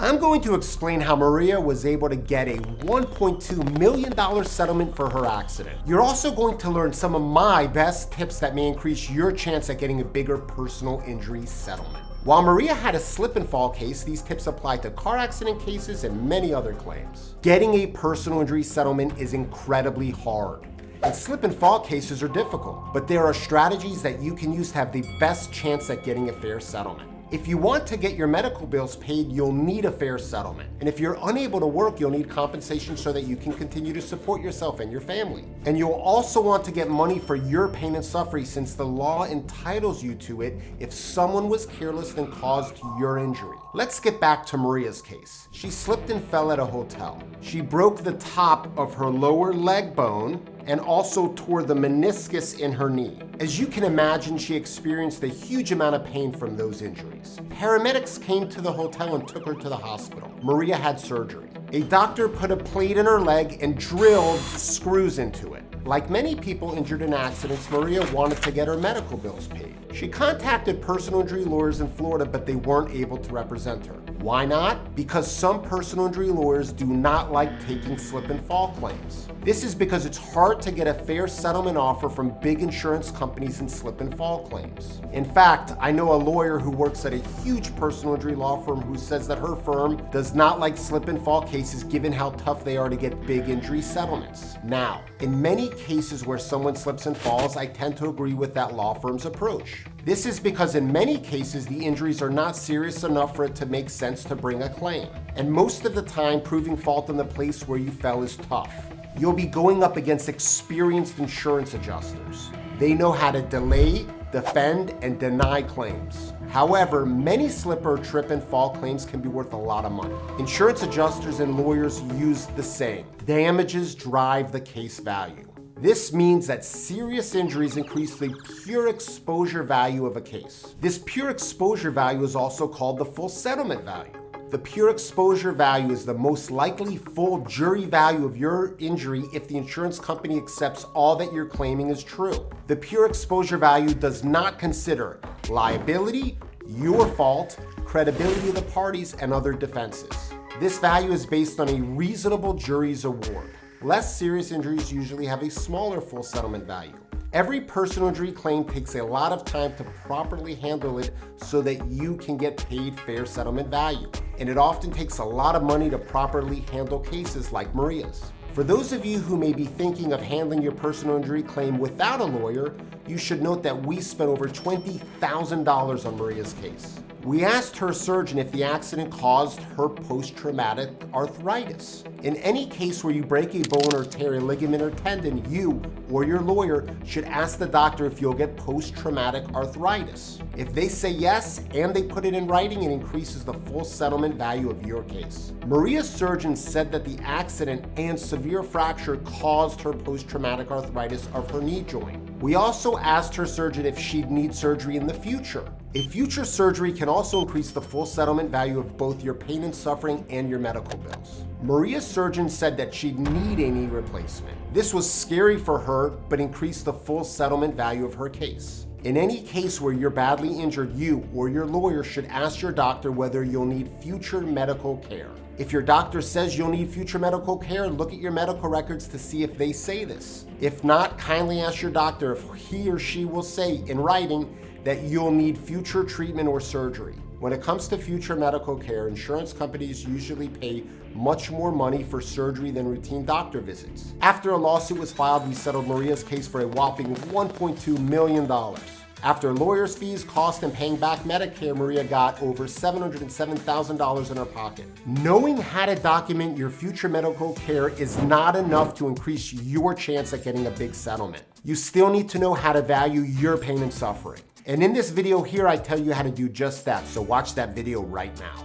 I'm going to explain how Maria was able to get a $1.2 million settlement for her accident. You're also going to learn some of my best tips that may increase your chance at getting a bigger personal injury settlement. While Maria had a slip and fall case, these tips apply to car accident cases and many other claims. Getting a personal injury settlement is incredibly hard. And slip and fall cases are difficult, but there are strategies that you can use to have the best chance at getting a fair settlement. If you want to get your medical bills paid, you'll need a fair settlement. And if you're unable to work, you'll need compensation so that you can continue to support yourself and your family. And you'll also want to get money for your pain and suffering, since the law entitles you to it if someone was careless and caused your injury. Let's get back to Maria's case. She slipped and fell at a hotel. She broke the top of her lower leg bone and also tore the meniscus in her knee. As you can imagine, she experienced a huge amount of pain from those injuries. Paramedics came to the hotel and took her to the hospital. Maria had surgery. A doctor put a plate in her leg and drilled screws into it. Like many people injured in accidents, Maria wanted to get her medical bills paid. She contacted personal injury lawyers in Florida, but they weren't able to represent her. Why not? Because some personal injury lawyers do not like taking slip and fall claims. This is because it's hard to get a fair settlement offer from big insurance companies in slip and fall claims. In fact, I know a lawyer who works at a huge personal injury law firm who says that her firm does not like slip and fall cases given how tough they are to get big injury settlements. Now, in many cases where someone slips and falls, I tend to agree with that law firm's approach. This is because in many cases, the injuries are not serious enough for it to make sense to bring a claim. And most of the time, proving fault in the place where you fell is tough. You'll be going up against experienced insurance adjusters. They know how to delay, defend, and deny claims. However, many slip or trip and fall claims can be worth a lot of money. Insurance adjusters and lawyers use the saying, damages drive the case value. This means that serious injuries increase the pure exposure value of a case. This pure exposure value is also called the full settlement value. The pure exposure value is the most likely full jury value of your injury if the insurance company accepts all that you're claiming is true. The pure exposure value does not consider liability, your fault, credibility of the parties, and other defenses. This value is based on a reasonable jury's award. Less serious injuries usually have a smaller full settlement value. Every personal injury claim takes a lot of time to properly handle it so that you can get paid fair settlement value. And it often takes a lot of money to properly handle cases like Maria's. For those of you who may be thinking of handling your personal injury claim without a lawyer, you should note that we spent over $20,000 on Maria's case. We asked her surgeon if the accident caused her post-traumatic arthritis. In any case where you break a bone or tear a ligament or tendon, you or your lawyer should ask the doctor if you'll get post-traumatic arthritis. If they say yes and they put it in writing, it increases the full settlement value of your case. Maria's surgeon said that the accident and severe fracture caused her post-traumatic arthritis of her knee joint. We also asked her surgeon if she'd need surgery in the future. A future surgery can also increase the full settlement value of both your pain and suffering and your medical bills. Maria's surgeon said that she'd need a knee replacement. This was scary for her, but increased the full settlement value of her case. In any case where you're badly injured, you or your lawyer should ask your doctor whether you'll need future medical care. If your doctor says you'll need future medical care, look at your medical records to see if they say this. If not, kindly ask your doctor if he or she will say in writing that you'll need future treatment or surgery. When it comes to future medical care, insurance companies usually pay much more money for surgery than routine doctor visits. After a lawsuit was filed, we settled Maria's case for a whopping $1.2 million. After lawyers' fees, cost, and paying back Medicare, Maria got over $707,000 in her pocket. Knowing how to document your future medical care is not enough to increase your chance at getting a big settlement. You still need to know how to value your pain and suffering. And in this video here, I tell you how to do just that, so watch that video right now.